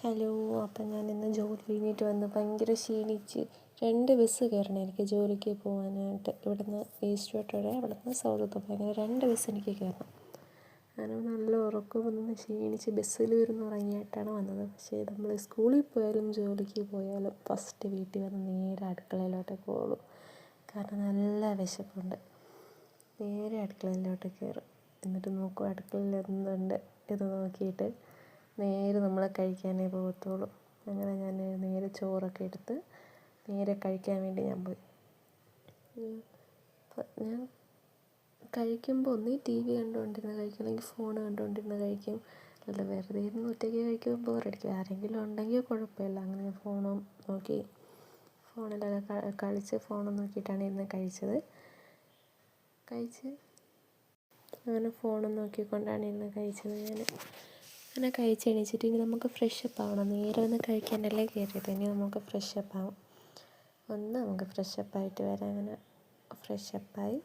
Hello. അപ്പം ഞാൻ ഇന്ന് ജോലി കഴിഞ്ഞിട്ട് വന്ന് ഭയങ്കര ക്ഷീണിച്ച് 2 ബസ് കയറണം എനിക്ക് ജോലിക്ക് പോകാനായിട്ട്. ഇവിടുന്ന് ഈസ്റ്റ് വരെ അവിടുന്ന് സൗദത്ത് ഭയങ്കര 2 ബസ് എനിക്ക് കയറണം. അങ്ങനെ നല്ല ഉറക്കം വന്ന് ക്ഷീണിച്ച് ബസ്സിൽ ഇരുന്ന് ഉറങ്ങിയിട്ടാണ് വന്നത്. പക്ഷേ നമ്മൾ സ്കൂളിൽ പോയാലും ജോലിക്ക് പോയാലും ഫസ്റ്റ് വീട്ടിൽ വന്ന് നേരെ അടുക്കളയിലോട്ടേ പോകുള്ളൂ. കാരണം നല്ല വിശപ്പുണ്ട്. നേരെ അടുക്കളയിലോട്ട് കയറും. എന്നിട്ട് നോക്കും അടുക്കളയിൽ എന്തുണ്ട് ഇത് നോക്കിയിട്ട് നേരെ നമ്മൾ കഴിക്കാനേ പോകത്തുള്ളൂ. അങ്ങനെ ഞാൻ നേരെ ചോറൊക്കെ എടുത്ത് നേരെ കഴിക്കാൻ വേണ്ടി ഞാൻ പോയി. ഞാൻ കഴിക്കുമ്പോൾ ഒന്നീ ടി വി കണ്ടുകൊണ്ടിരുന്ന് കഴിക്കും, അല്ലെങ്കിൽ ഫോൺ കണ്ടുകൊണ്ടിരുന്ന് കഴിക്കും. അല്ല വെറുതെ ഇരുന്ന് ഒറ്റയ്ക്ക് കഴിക്കുമ്പോൾ ബോറടിക്കും. ആരെങ്കിലും ഉണ്ടെങ്കിൽ കുഴപ്പമില്ല. അങ്ങനെ ഞാൻ ഫോണും നോക്കി ഫോണിലൊക്കെ കളിച്ച് ഫോണും നോക്കിയിട്ടാണ് ഇരുന്ന് കഴിച്ചത്. അങ്ങനെ ഫോണും നോക്കിക്കൊണ്ടാണ് ഇരുന്ന് കഴിച്ചത്. അങ്ങനെ കഴിച്ചെണീച്ചിട്ട് ഇനി നമുക്ക് ഫ്രഷപ്പ് ആവണം. നേരെ ഒന്ന് കഴിക്കാനല്ലേ കയറിയത്. ഇനി നമുക്ക് ഫ്രഷപ്പ് ആവും. നമുക്ക് ഫ്രഷപ്പായിട്ട് വരാം. അങ്ങനെ ഫ്രഷപ്പായി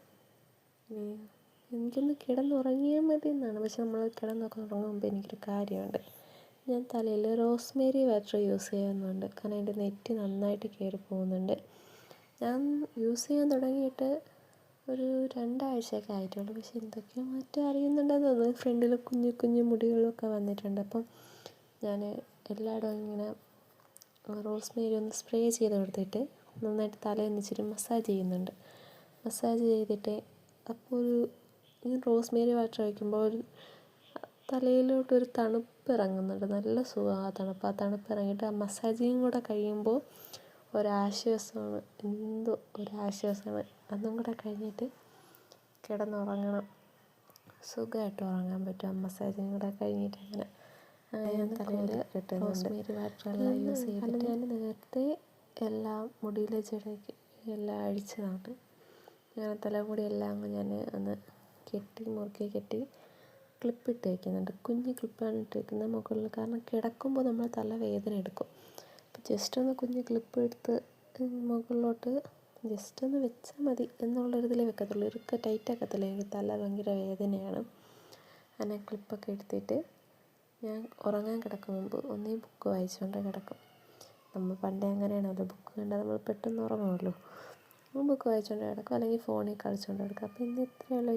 എനിക്കൊന്ന് കിടന്നുറങ്ങിയാൽ മതി എന്നാണ്. പക്ഷെ നമ്മൾ കിടന്നൊക്കെ ഉറങ്ങും മുമ്പ് എനിക്കൊരു കാര്യമുണ്ട്. ഞാൻ തലയിൽ റോസ്മേരി വാട്ടർ യൂസ് ചെയ്യുന്നുണ്ട്. കാരണം എൻ്റെ നെറ്റി നന്നായിട്ട് കയറി പോകുന്നുണ്ട്. ഞാൻ യൂസ് ചെയ്യാൻ തുടങ്ങിയിട്ട് ഒരു 2 ആഴ്ചയൊക്കെ ആയിട്ടുള്ളൂ. പക്ഷെ എന്തൊക്കെയോ മാറ്റം അറിയുന്നുണ്ടെന്ന് തോന്നുന്നു. ഫ്രണ്ടിൽ കുഞ്ഞു കുഞ്ഞു മുടികളൊക്കെ വന്നിട്ടുണ്ട്. അപ്പം ഞാൻ എല്ലായിടവും ഇങ്ങനെ റോസ്മേരി ഒന്ന് സ്പ്രേ ചെയ്ത് കൊടുത്തിട്ട് നന്നായിട്ട് തലയൊന്ന് ഇച്ചിരി മസാജ് ചെയ്യുന്നുണ്ട്. മസാജ് ചെയ്തിട്ട് അപ്പോൾ ഈ റോസ്മേരി വാട്ടർ ഒഴിക്കുമ്പോൾ തലയിലോട്ടൊരു തണുപ്പ് ഇറങ്ങുന്നുണ്ട്. നല്ല സുഖമാണ് ആ തണുപ്പ്. ആ തണുപ്പ് ഇറങ്ങിയിട്ട് ആ മസാജിങ് കൂടെ കഴിയുമ്പോൾ ഒരാശ്വാസമാണ്. എന്തോ ഒരാശ്വാസമാണ്. അതും കൂടെ കഴിഞ്ഞിട്ട് കിടന്നുറങ്ങണം. സുഖമായിട്ട് ഉറങ്ങാൻ പറ്റും. ആ മസാജിങ് കൂടെ കഴിഞ്ഞിട്ട് അങ്ങനെ ഞാൻ തലയിൽ റോസ്മേരി വാട്ടറെല്ലാം യൂസ് ചെയ്തിട്ട് ഞാൻ നേരത്തെ എല്ലാം മുടിയിലെ ജടയ്ക്ക് എല്ലാം അഴിച്ചതാണ്. അങ്ങനെ തലമുടി എല്ലാം ഞാൻ ഒന്ന് മുറുക്കി കെട്ടി ക്ലിപ്പിട്ട് വയ്ക്കുന്നുണ്ട്. കുഞ്ഞ് ക്ലിപ്പാണ് ഇട്ട് വയ്ക്കുന്നത് മുകളിൽ. കാരണം കിടക്കുമ്പോൾ നമ്മൾ തല വേദന എടുക്കും. അപ്പോൾ ജസ്റ്റ് ഒന്ന് കുഞ്ഞ് ക്ലിപ്പ് എടുത്ത് മുകളിലോട്ട് ജസ്റ്റ് ഒന്ന് വെച്ചാൽ മതി എന്നുള്ളൊരിതിലേ വെക്കത്തുള്ളൂ. ഇറുക്ക ടൈറ്റാക്കത്തില്ല. എനിക്ക് തല ഭയങ്കര വേദനയാണ്. അങ്ങനെ ക്ലിപ്പൊക്കെ എടുത്തിട്ട് ഞാൻ ഉറങ്ങാൻ കിടക്കും മുമ്പ് ഒന്നീ ബുക്ക് വായിച്ചുകൊണ്ട് കിടക്കും. നമ്മൾ പണ്ടേ അങ്ങനെയാണല്ലോ, ബുക്ക് കണ്ടാൽ നമ്മൾ പെട്ടെന്ന് ഉറങ്ങുമല്ലോ. ബുക്ക് വായിച്ചുകൊണ്ട് കിടക്കും, അല്ലെങ്കിൽ ഫോണിൽ കളിച്ചുകൊണ്ട് കിടക്കും. അപ്പോൾ ഇന്ന് ഇത്രയുള്ള